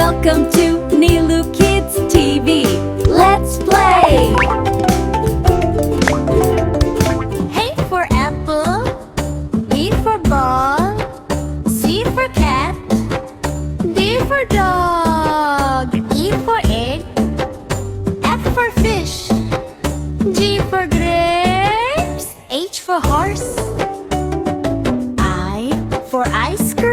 Welcome to Nilu Kids TV. Let's play! A for apple, B for ball, C for cat, D for dog, E for egg, F for fish, G for grapes, H for horse, I for ice cream.